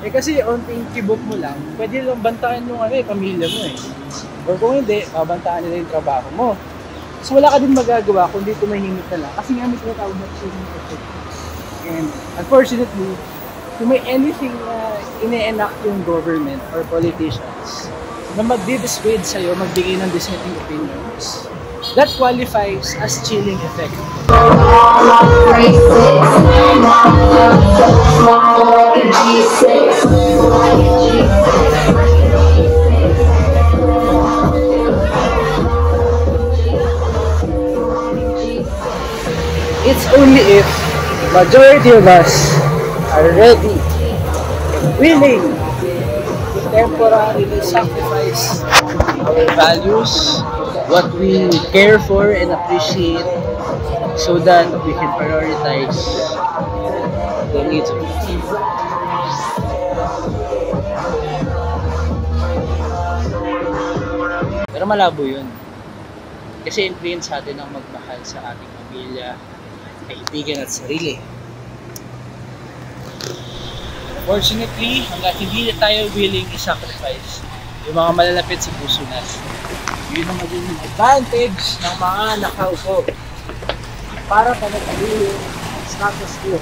Eh kasi onting kibot mo lang, pwede lang bantaan yung pamilya mo eh. Or kung hindi, babantaan nila yung trabaho mo. So wala ka din magagawa kundi tumahimik na lang. Kasi nga may tinatawag na chilling effect. And unfortunately, kung may anything na ine-enact yung government or politicians na magdi-dissuade sa'yo, magbigay ng dissenting opinions, that qualifies as chilling effect. It's only if majority of us are ready, willing to temporarily sacrifice our values, what we care for and appreciate, so that we can prioritize the needs of people. Pero malabo yun. Kasi influence sa atin ang magmahal sa ating pamilya, kaibigan at sarili. Fortunately, hanggang hindi tayo willing i-sacrifice yung mga malalapit sa puso natin, yun ang magiging advantage ng mga nakaupo para panatilihin ang status quo.